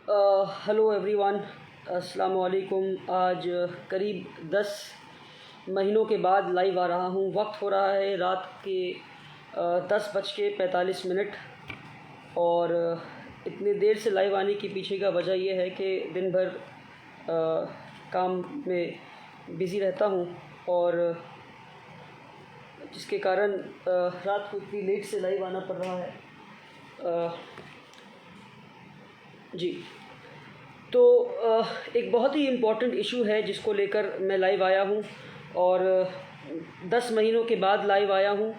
Hello everyone, अस्सलाम वालेकुम। आज करीब 10 महीनों के बाद लाइव आ रहा हूँ। वक्त हो रहा है रात के 10:45 और इतनी देर से लाइव आने के पीछे का वजह यह है कि दिन भर काम में बिज़ी रहता हूँ और जिसके कारण रात को इतनी लेट से लाइव आना पड़ रहा है। जी, तो एक बहुत ही इम्पॉर्टेंट इशू है जिसको लेकर मैं लाइव आया हूँ और 10 महीनों के बाद लाइव आया हूँ।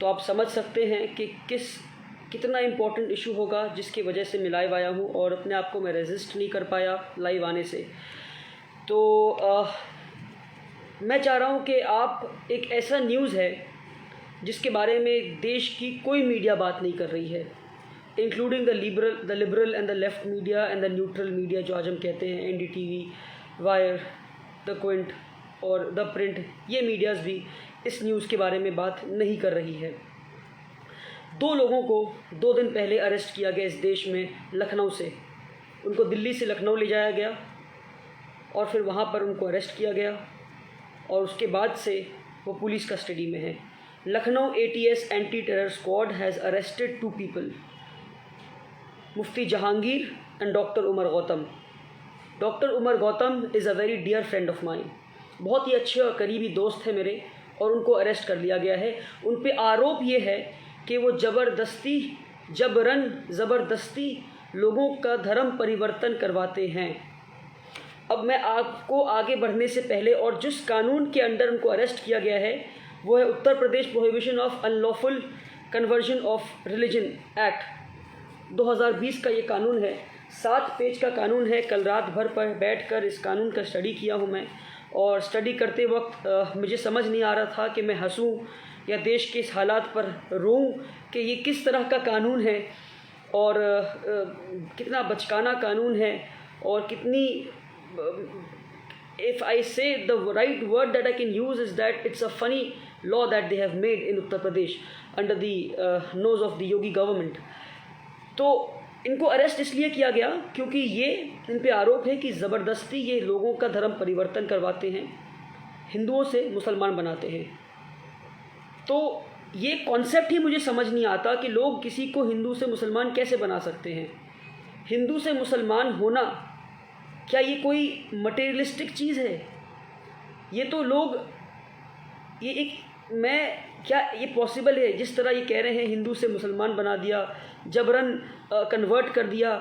तो आप समझ सकते हैं कि कितना इम्पॉर्टेंट इशू होगा जिसकी वजह से मैं लाइव आया हूँ और अपने आप को मैं रेजिस्ट नहीं कर पाया लाइव आने से। तो मैं चाह रहा हूँ कि आप एक ऐसा न्यूज़ है जिसके बारे में देश की कोई मीडिया बात नहीं कर रही है, including the liberal and the left media and the neutral media जो आज हम कहते हैं, NDTV, वायर, द क्विंट और द प्रिंट, ये मीडियाज़ भी इस न्यूज़ के बारे में बात नहीं कर रही है। 2 लोगों को 2 दिन पहले अरेस्ट किया गया इस देश में, लखनऊ से। उनको दिल्ली से लखनऊ ले जाया गया और फिर वहाँ पर उनको अरेस्ट किया गया और उसके बाद से वो पुलिस कस्टडी में है। Lucknow ATS anti terror squad has arrested 2 people, Mufti Jahangir and doctor Umar Gautam. Doctor Umar Gautam is a very dear friend of mine, बहुत ही अच्छे और करीबी दोस्त हैं मेरे, और उनको अरेस्ट कर लिया गया है। उन पे आरोप ये है कि वो ज़बरदस्ती लोगों का धर्म परिवर्तन करवाते हैं। अब मैं आपको आगे बढ़ने से पहले, और जिस कानून के अंडर उनको अरेस्ट किया गया है वो है Uttar Pradesh prohibition of unlawful conversion of religion act 2020 का ये कानून है। 7 पेज का कानून है। कल रात भर पर बैठकर इस कानून का स्टडी किया हूँ मैं, और स्टडी करते वक्त मुझे समझ नहीं आ रहा था कि मैं हंसूँ या देश के इस हालात पर रोऊँ कि ये किस तरह का कानून है और कितना बचकाना कानून है, और कितनी if I say the right word that I can use is that it's a funny law that they have made in Uttar Pradesh under the nose of the Yogi government। तो इनको अरेस्ट इसलिए किया गया क्योंकि ये इन पे आरोप है कि ज़बरदस्ती ये लोगों का धर्म परिवर्तन करवाते हैं, हिंदुओं से मुसलमान बनाते हैं। तो ये कॉन्सेप्ट ही मुझे समझ नहीं आता कि लोग किसी को हिंदू से मुसलमान कैसे बना सकते हैं। हिंदू से मुसलमान होना क्या ये कोई मटेरियलिस्टिक चीज़ है? ये तो लोग क्या ये पॉसिबल है? जिस तरह ये कह रहे हैं हिंदू से मुसलमान बना दिया, जबरन कन्वर्ट कर दिया।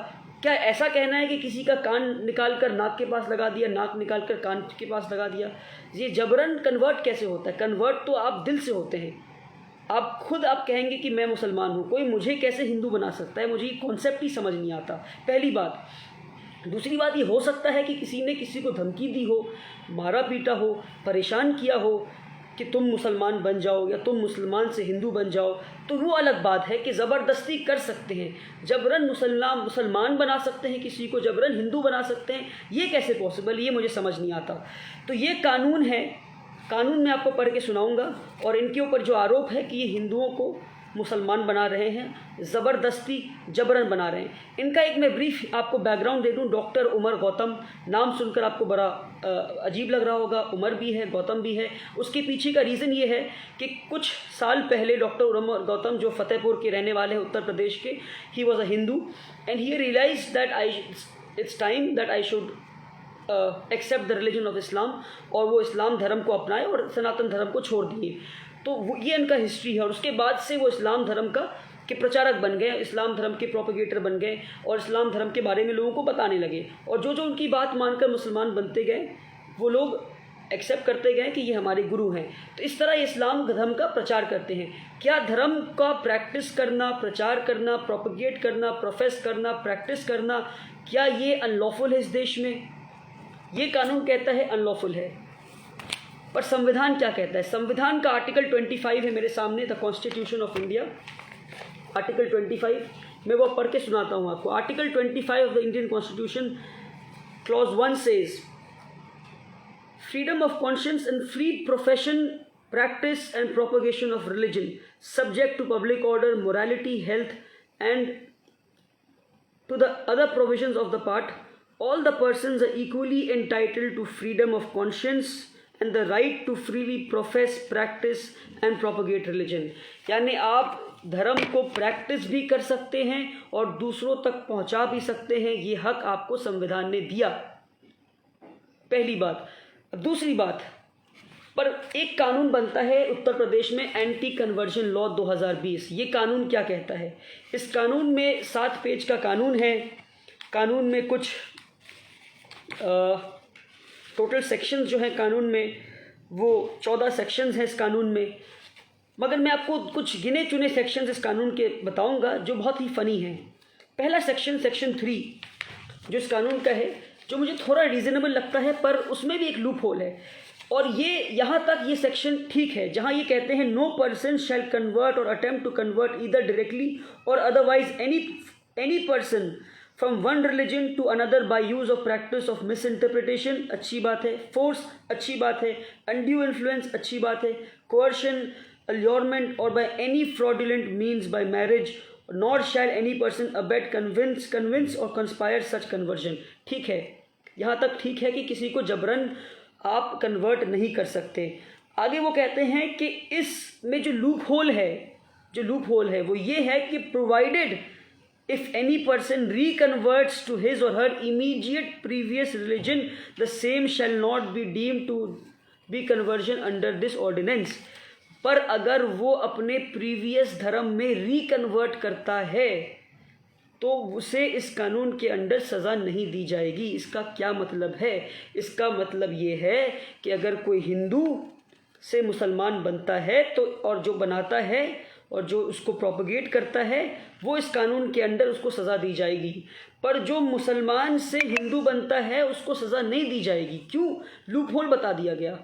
क्या ऐसा कहना है कि किसी का कान निकाल कर नाक के पास लगा दिया, नाक निकाल कर कान के पास लगा दिया? ये जबरन कन्वर्ट कैसे होता है? कन्वर्ट तो आप दिल से होते हैं। आप कहेंगे कि मैं मुसलमान हूँ, कोई मुझे कैसे हिंदू बना सकता है? मुझे ये कॉन्सेप्ट ही समझ नहीं आता, पहली बात। दूसरी बात, ये हो सकता है कि किसी ने किसी को धमकी दी हो, मारा पीटा हो, परेशान किया हो कि तुम मुसलमान बन जाओ या तुम मुसलमान से हिंदू बन जाओ, तो वो अलग बात है कि ज़बरदस्ती कर सकते हैं, जबरन मुसलमान बना सकते हैं, किसी को जबरन हिंदू बना सकते हैं। ये कैसे पॉसिबल? ये मुझे समझ नहीं आता। तो ये कानून है, कानून मैं आपको पढ़ के सुनाऊंगा, और इनके ऊपर जो आरोप है कि ये हिंदुओं को मुसलमान बना रहे हैं, ज़बरदस्ती जबरन बना रहे हैं। इनका एक मैं ब्रीफ आपको बैकग्राउंड दे दूं। डॉक्टर उमर गौतम, नाम सुनकर आपको बड़ा अजीब लग रहा होगा, उमर भी है, गौतम भी है। उसके पीछे का रीज़न ये है कि कुछ साल पहले डॉक्टर उमर गौतम, जो फतेहपुर के रहने वाले हैं उत्तर प्रदेश के, he was a Hindu and he realise that it's time that I should accept the religion of Islam, और वो इस्लाम धर्म को अपनाए और सनातन धर्म को छोड़ दिए। तो ये इनका हिस्ट्री है, और उसके बाद से वो इस्लाम धर्म के प्रचारक बन गए, इस्लाम धर्म के प्रोपेगेटर बन गए और इस्लाम धर्म के बारे में लोगों को बताने लगे। और जो जो उनकी बात मानकर मुसलमान बनते गए, वो लोग एक्सेप्ट करते गए कि ये हमारे गुरु हैं। तो इस तरह इस्लाम धर्म का प्रचार करते हैं। क्या धर्म का प्रैक्टिस करना, प्रचार करना, प्रोपेगेट करना, प्रोफेस करना, प्रैक्टिस करना, क्या ये अनलॉफुल है इस देश में? ये कानून कहता है अनलॉफुल है, पर संविधान क्या कहता है? संविधान का आर्टिकल 25 है मेरे सामने, the constitution of India, article 25। मैं वो पढ़ के सुनाता हूँ आपको। Article 25 of the Indian constitution, clause 1 says, freedom of conscience and free profession, practice and propagation of religion, subject to public order, morality, health and to the other provisions of the part, all the persons are equally entitled to freedom of conscience and the right to freely profess, practice and propagate religion. यानी आप धर्म को practice भी कर सकते हैं और दूसरों तक पहुंचा भी सकते हैं, ये हक आपको संविधान ने दिया। पहली बात। दूसरी बात, पर एक कानून बनता है उत्तर प्रदेश में, एंटी कन्वर्जन लॉ 2020। ये कानून क्या कहता है? इस कानून में 7 पेज का कानून है। कानून में कुछ टोटल सेक्शंस जो हैं कानून में, वो 14 सेक्शंस हैं इस कानून में, मगर मैं आपको कुछ गिने चुने सेक्शंस इस कानून के बताऊंगा जो बहुत ही फ़नी हैं। पहला सेक्शन 3 जो इस कानून का है, जो मुझे थोड़ा रीज़नेबल लगता है, पर उसमें भी एक लूप होल है। और ये यहाँ तक ये सेक्शन ठीक है, जहाँ ये कहते हैं no person shall convert or attempt to convert either directly or otherwise any person from one religion to another by use of practice of misinterpretation, अच्छी बात है, फोर्स, अच्छी बात है, अनड्यू इन्फ्लुएंस, अच्छी बात है, coercion, allurement or by any fraudulent means by marriage, nor shall any person abet, convince or conspire such conversion। ठीक है, यहाँ तक ठीक है कि किसी को जबरन आप कन्वर्ट नहीं कर सकते। आगे वो कहते हैं कि इसमें जो लूप होल है वो ये है कि provided if any person reconverts to his or her immediate previous religion, the same shall not be deemed to be conversion under this ordinance। पर अगर वो अपने प्रीवियस धर्म में रिकन्वर्ट करता है तो उसे इस कानून के अंडर सज़ा नहीं दी जाएगी। इसका क्या मतलब है? इसका मतलब ये है कि अगर कोई हिंदू से मुसलमान बनता है तो, और जो बनाता है और जो उसको प्रोपगेट करता है, वो इस कानून के अंडर उसको सज़ा दी जाएगी। पर जो मुसलमान से हिंदू बनता है उसको सज़ा नहीं दी जाएगी। क्यों? लूप होल बता दिया गया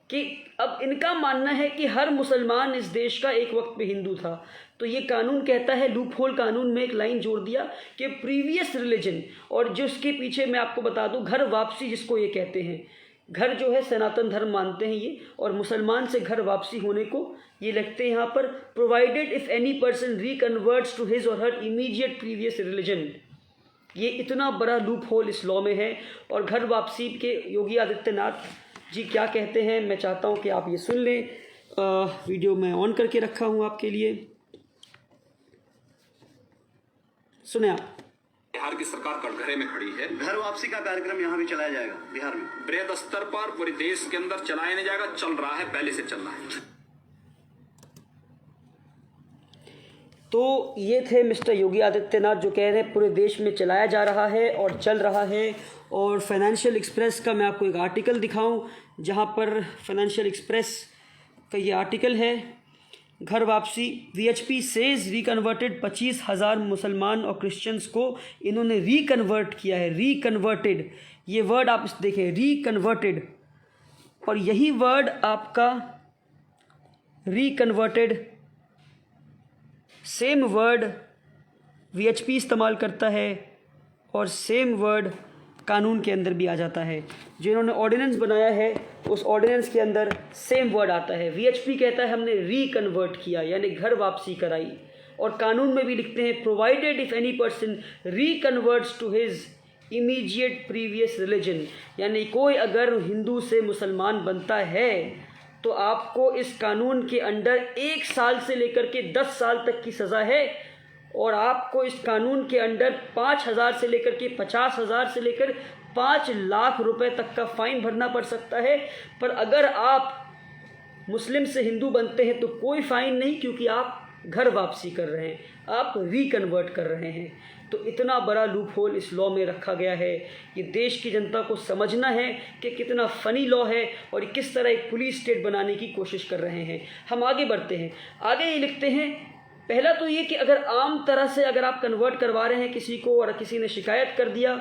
कि अब इनका मानना है कि हर मुसलमान इस देश का एक वक्त पे हिंदू था, तो ये कानून कहता है, लूप होल कानून में एक लाइन जोड़ दिया कि प्रीवियस रिलीजन, और जिसके पीछे मैं आपको बता दूं घर वापसी जिसको ये कहते हैं, घर जो है सनातन धर्म मानते हैं ये, और मुसलमान से घर वापसी होने को ये लिखते हैं यहाँ पर, provided if any person reconverts to his or her immediate previous religion. ये इतना बड़ा लूप होल इस लॉ में है। और घर वापसी के योगी आदित्यनाथ जी क्या कहते हैं, मैं चाहता हूं कि आप ये सुन लें। वीडियो मैं ऑन करके रखा हूं आपके लिए, सुने आप। बिहार की सरकार कटघरे में खड़ी है। घर वापसी का कार्यक्रम यहाँ भी चलाया जाएगा बिहार में, बृहद स्तर पर पूरे देश के अंदर चलाया नहीं जाएगा, चल रहा है, पहले से चल रहा है। तो ये थे मिस्टर योगी आदित्यनाथ जो कह रहे हैं पूरे देश में चलाया जा रहा है और चल रहा है। और फाइनेंशियल एक्सप्रेस का मैं आपको एक आर्टिकल दिखाऊं, जहां पर फाइनेंशियल एक्सप्रेस का ये आर्टिकल है, घर वापसी, वीएचपी सेज रिकन्वर्टेड 25,000 मुसलमान और क्रिश्चियंस को इन्होंने रिकन्वर्ट किया है। रिकन्वर्टेड, ये वर्ड आप देखें, रिकन्वर्टेड, और यही वर्ड आपका रिकन्वर्टेड सेम वर्ड वीएचपी इस्तेमाल करता है और सेम वर्ड कानून के अंदर भी आ जाता है। जो इन्होंने ऑर्डिनेंस बनाया है उस ऑर्डिनेंस के अंदर सेम वर्ड आता है। वीएचपी कहता है हमने रिकन्वर्ट किया, यानी घर वापसी कराई, और कानून में भी लिखते हैं provided if any person reconverts to his immediate previous religion, यानी कोई अगर हिंदू से मुसलमान बनता है तो आपको इस कानून के अंडर 1 साल से लेकर के 10 साल तक की सज़ा है, और आपको इस कानून के अंडर 5,000 से लेकर के 50,000 से लेकर 5 लाख रुपए तक का फ़ाइन भरना पड़ सकता है। पर अगर आप मुस्लिम से हिंदू बनते हैं तो कोई फ़ाइन नहीं, क्योंकि आप घर वापसी कर रहे हैं, आप रिकन्वर्ट कर रहे हैं। तो इतना बड़ा लूप होल इस लॉ में रखा गया है। ये देश की जनता को समझना है कि कितना फ़नी लॉ है और किस तरह एक पुलिस स्टेट बनाने की कोशिश कर रहे हैं। हम आगे बढ़ते हैं। आगे ये लिखते हैं, पहला तो ये कि अगर आम तरह से अगर आप कन्वर्ट करवा रहे हैं किसी को और किसी ने शिकायत कर दिया,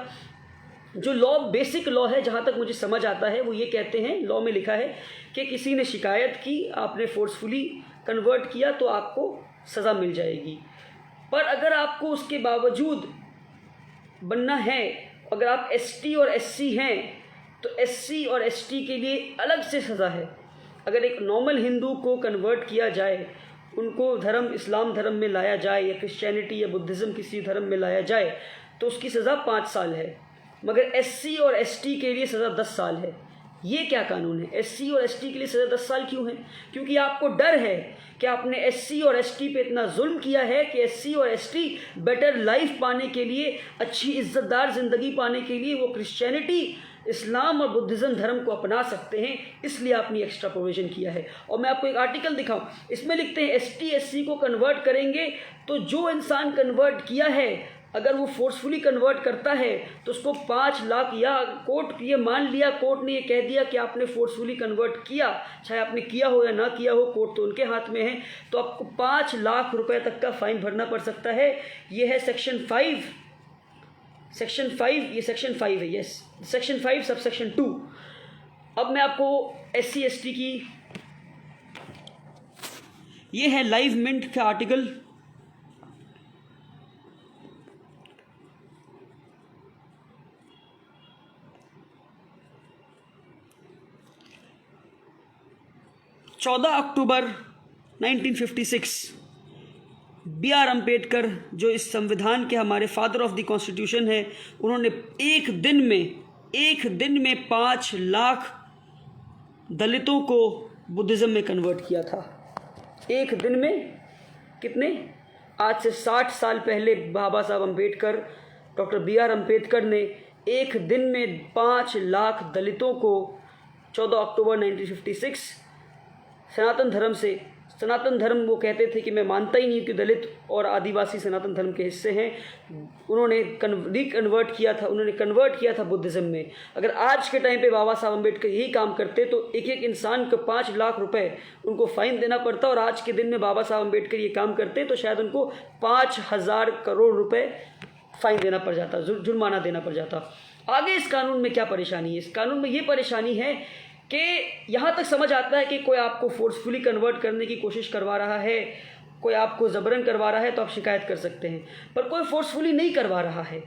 जो लॉ बेसिक लॉ है जहाँ तक मुझे समझ आता है वो ये कहते हैं, लॉ में लिखा है कि किसी ने शिकायत की, आपने फोर्सफुली कन्वर्ट किया तो आपको सज़ा मिल जाएगी। पर अगर आपको उसके बावजूद बनना है, अगर आप एसटी और एससी हैं तो एससी और एसटी के लिए अलग से सज़ा है। अगर एक नॉर्मल हिंदू को कन्वर्ट किया जाए, उनको धर्म इस्लाम धर्म में लाया जाए या क्रिश्चियनिटी या बुद्धिज़्म किसी धर्म में लाया जाए, तो उसकी सज़ा 5 साल है, मगर SC और ST के लिए सज़ा 10 साल है। ये क्या कानून है? SC और ST के लिए सज़ा 10 साल क्यों है? क्योंकि आपको डर है कि आपने SC और ST पे इतना जुल्म किया है कि SC और ST बेटर लाइफ पाने के लिए, अच्छी इज़्ज़तदार ज़िंदगी पाने के लिए वो क्रिश्चियनिटी, इस्लाम और बुद्धिज़्म धर्म को अपना सकते हैं, इसलिए आपने एक्स्ट्रा प्रोविज़न किया है। और मैं आपको एक आर्टिकल दिखाऊं, इसमें लिखते हैं ST SC को कन्वर्ट करेंगे तो जो इंसान कन्वर्ट किया है, अगर वो फोर्सफुली कन्वर्ट करता है तो उसको 5 लाख, या कोर्ट ये मान लिया, कोर्ट ने ये कह दिया कि आपने फोर्सफुली कन्वर्ट किया, चाहे आपने किया हो या ना किया हो, कोर्ट तो उनके हाथ में है, तो आपको 5 लाख रुपए तक का फ़ाइन भरना पड़ सकता है। ये है सेक्शन 5, ये सेक्शन 5 है, यस, सेक्शन 5 सब सेक्शन 2। अब मैं आपको SC ST की, ये है लाइव मिंट का आर्टिकल, अक्टूबर 1956 BR अम्बेडकर, जो इस संविधान के हमारे फादर ऑफ द कॉन्स्टिट्यूशन है, उन्होंने एक दिन में 5 लाख दलितों को बुद्धिज़्म में कन्वर्ट किया था। एक दिन में कितने? आज से 60 साल पहले बाबा साहब अम्बेडकर, डॉक्टर BR अम्बेडकर ने एक दिन में 5 लाख दलितों को 14 अक्टूबर 1956 सनातन धर्म वो कहते थे कि मैं मानता ही नहीं कि दलित और आदिवासी सनातन धर्म के हिस्से हैं, उन्होंने कन्वर्ट किया था बुद्धिज़्म में। अगर आज के टाइम पे बाबा साहब अम्बेडकर यही काम करते तो एक एक इंसान को 5 लाख रुपए उनको फ़ाइन देना पड़ता, और आज के दिन में बाबा साहब अम्बेडकर ये काम करते तो शायद उनको 5,000 करोड़ रुपए फ़ाइन देना पड़ जाता, जुर्माना देना पड़ जाता। आगे इस कानून में क्या परेशानी है? इस कानून में ये परेशानी है कि यहाँ तक समझ आता है कि कोई आपको फोर्सफुली कन्वर्ट करने की कोशिश करवा रहा है, कोई आपको ज़बरन करवा रहा है तो आप शिकायत कर सकते हैं, पर कोई फोर्सफुली नहीं करवा रहा है,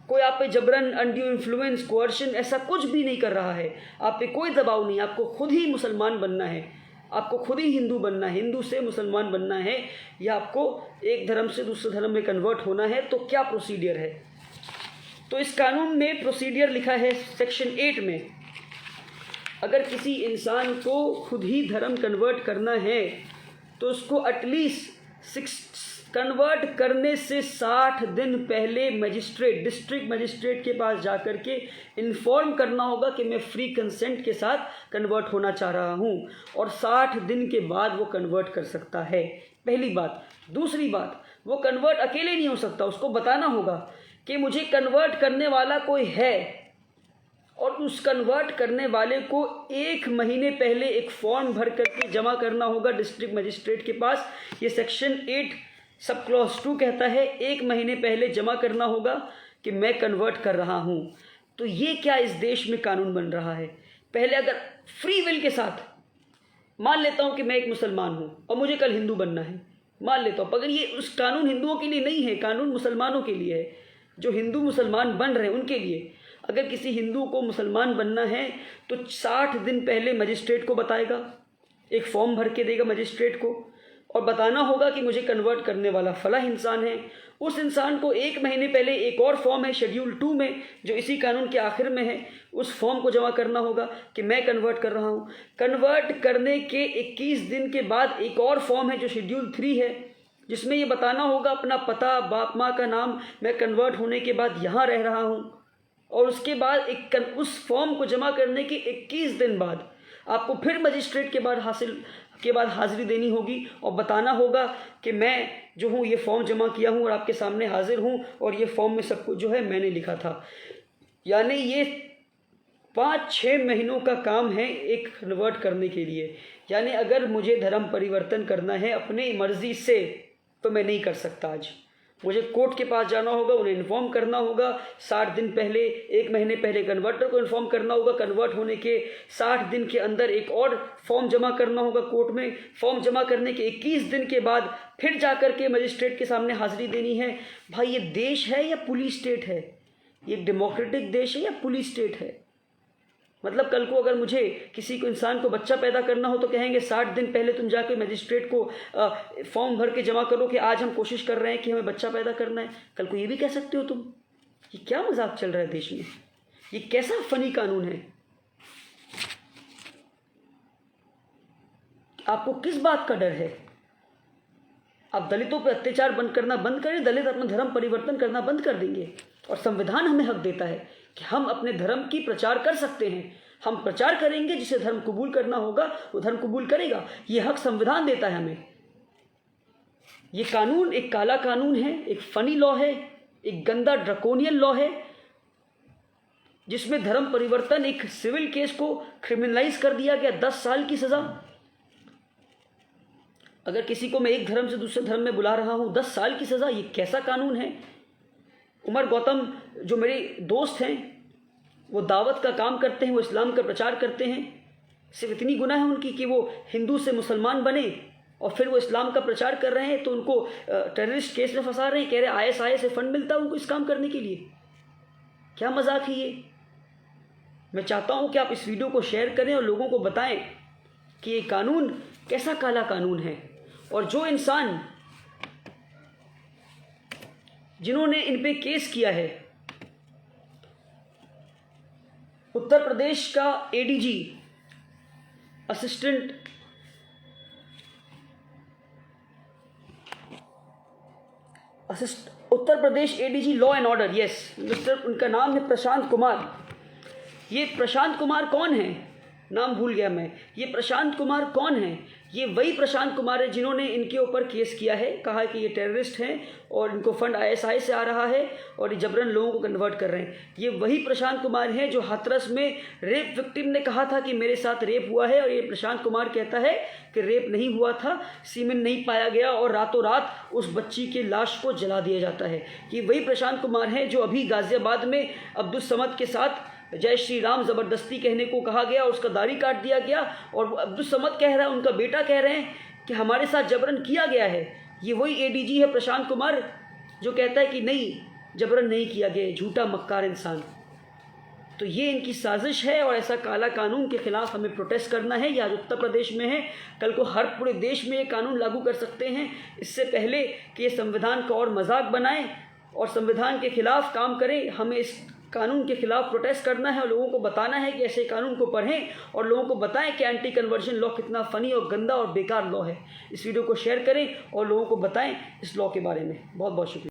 कोई आप पे जबरन, अनड्यू इन्फ्लुएंस, कोअर्शन ऐसा कुछ भी नहीं कर रहा है, आप पे कोई दबाव नहीं, आपको खुद ही मुसलमान बनना है, आपको खुद ही हिंदू बनना है, हिंदू से मुसलमान बनना है, या आपको एक धर्म से दूसरे धर्म में कन्वर्ट होना है, तो क्या प्रोसीडियर है? तो इस कानून में प्रोसीडियर लिखा है सेक्शन 8 में, अगर किसी इंसान को खुद ही धर्म कन्वर्ट करना है तो उसको एटलीस्ट कन्वर्ट करने से 60 दिन पहले डिस्ट्रिक्ट मजिस्ट्रेट के पास जाकर के इन्फॉर्म करना होगा कि मैं फ्री कंसेंट के साथ कन्वर्ट होना चाह रहा हूँ, और 60 दिन के बाद वो कन्वर्ट कर सकता है। पहली बात। दूसरी बात, वो कन्वर्ट अकेले नहीं हो सकता, उसको बताना होगा कि मुझे कन्वर्ट करने वाला कोई है, और उस कन्वर्ट करने वाले को 1 महीने पहले एक फॉर्म भर करके जमा करना होगा डिस्ट्रिक्ट मजिस्ट्रेट के पास। ये सेक्शन 8 सब क्लॉज 2 कहता है 1 महीने पहले जमा करना होगा कि मैं कन्वर्ट कर रहा हूँ। तो ये क्या इस देश में कानून बन रहा है? पहले अगर फ्री विल के साथ मान लेता हूँ कि मैं एक मुसलमान हूँ और मुझे कल हिंदू बनना है, मान लेता हूँ, मगर ये उस कानून हिंदुओं के लिए नहीं है, कानून मुसलमानों के लिए है, जो हिंदू मुसलमान बन रहे हैं उनके लिए। अगर किसी हिंदू को मुसलमान बनना है तो 60 दिन पहले मजिस्ट्रेट को बताएगा, एक फॉर्म भर के देगा मजिस्ट्रेट को, और बताना होगा कि मुझे कन्वर्ट करने वाला फला इंसान है। उस इंसान को 1 महीने पहले एक और फॉर्म है शेड्यूल 2 में, जो इसी कानून के आखिर में है, उस फॉर्म को जमा करना होगा कि मैं कन्वर्ट कर रहा हूँ। कन्वर्ट करने के 21 दिन के बाद एक और फॉर्म है जो शेड्यूल 3 है, जिसमें ये बताना होगा अपना पता, बाप माँ का नाम, मैं कन्वर्ट होने के बाद यहाँ रह रहा हूँ। और उसके बाद उस फॉर्म को जमा करने के 21 दिन बाद आपको फिर मजिस्ट्रेट के बाद हाज़िरी देनी होगी और बताना होगा कि मैं जो हूँ ये फॉर्म जमा किया हूँ और आपके सामने हाजिर हूँ, और ये फॉर्म में सब कुछ जो है मैंने लिखा था। यानी ये 5-6 महीनों का काम है एक कन्वर्ट करने के लिए। यानी अगर मुझे धर्म परिवर्तन करना है अपनी मर्ज़ी से तो मैं नहीं कर सकता। आज मुझे कोर्ट के पास जाना होगा, उन्हें इन्फॉर्म करना होगा 60 दिन पहले, 1 महीने पहले कन्वर्टर को इन्फॉर्म करना होगा, कन्वर्ट होने के 60 दिन के अंदर एक और फॉर्म जमा करना होगा कोर्ट में, फॉर्म जमा करने के 21 दिन के बाद फिर जाकर के मजिस्ट्रेट के सामने हाजिरी देनी है। भाई ये देश है या पुलिस स्टेट है? ये डेमोक्रेटिक देश है या पुलिस स्टेट है? मतलब कल को अगर मुझे किसी को इंसान को बच्चा पैदा करना हो तो कहेंगे 60 दिन पहले तुम जाके मजिस्ट्रेट को फॉर्म भर के जमा करो कि आज हम कोशिश कर रहे हैं कि हमें बच्चा पैदा करना है। कल को ये भी कह सकते हो तुम। ये क्या मजाक चल रहा है देश में? ये कैसा फनी कानून है? आपको किस बात का डर है? आप दलितों पर अत्याचार बंद करना बंद करें, दलित अपना धर्म परिवर्तन करना बंद कर देंगे। और संविधान हमें हक देता है कि हम अपने धर्म की प्रचार कर सकते हैं। हम प्रचार करेंगे, जिसे धर्म कबूल करना होगा वो धर्म कबूल करेगा। ये हक संविधान देता है हमें। ये कानून एक काला कानून है, एक फनी लॉ है, एक गंदा ड्रकोनियन लॉ है, जिसमें धर्म परिवर्तन एक सिविल केस को क्रिमिनलाइज कर दिया गया। 10 साल की सजा। अगर किसी को मैं एक धर्म से दूसरे धर्म में बुला रहा हूं, 10 साल की सजा। ये कैसा कानून है? उमर गौतम जो मेरे दोस्त हैं, वो दावत का काम करते हैं, वो इस्लाम का प्रचार करते हैं। सिर्फ इतनी गुनाह है उनकी कि वो हिंदू से मुसलमान बने और फिर वो इस्लाम का प्रचार कर रहे हैं, तो उनको टेररिस्ट केस में फंसा रहे हैं। कह रहे ISI से फंड मिलता है उनको इस काम करने के लिए। क्या मजाक है ये? मैं चाहता हूं कि आप इस वीडियो को शेयर करें और लोगों को बताएं कि ये कानून कैसा काला कानून है। और जो इंसान जिन्होंने इन पे केस किया है, उत्तर प्रदेश का ADG assistant Uttar Pradesh ADG law and order, yes mister, उनका नाम है प्रशांत कुमार। ये प्रशांत कुमार कौन है? नाम भूल गया मैं। ये प्रशांत कुमार कौन है? ये वही प्रशांत कुमार है जिन्होंने इनके ऊपर केस किया है, कहा है कि ये टेररिस्ट हैं और इनको फंड ISI से आ रहा है और ये जबरन लोगों को कन्वर्ट कर रहे हैं। ये वही प्रशांत कुमार हैं जो हाथरस में रेप विक्टिम ने कहा था कि मेरे साथ रेप हुआ है, और ये प्रशांत कुमार कहता है कि रेप नहीं हुआ था, सीमेन नहीं पाया गया और रातों रात उस बच्ची के लाश को जला दिया जाता है। ये वही प्रशांत कुमार हैं जो अभी गाज़ियाबाद में अब्दुल समद के साथ जय श्री राम ज़बरदस्ती कहने को कहा गया और उसका दाढ़ी काट दिया गया, और अब्दुल समद कह रहा है, उनका बेटा कह रहे हैं कि हमारे साथ जबरन किया गया है। ये वही ADG है प्रशांत कुमार जो कहता है कि नहीं, जबरन नहीं किया गया, झूठा मक्कार इंसान। तो ये इनकी साजिश है और ऐसा काला कानून के खिलाफ हमें प्रोटेस्ट करना है। ये आज उत्तर प्रदेश में है, कल को हर पूरे देश में ये कानून लागू कर सकते हैं। इससे पहले कि ये संविधान का और मजाक बनाएं और संविधान के खिलाफ काम करें, हमें इस कानून के खिलाफ प्रोटेस्ट करना है और लोगों को बताना है कि ऐसे कानून को पढ़ें और लोगों को बताएं कि एंटी कन्वर्जन लॉ कितना फ़नी और गंदा और बेकार लॉ है। इस वीडियो को शेयर करें और लोगों को बताएं इस लॉ के बारे में। बहुत बहुत शुक्रिया।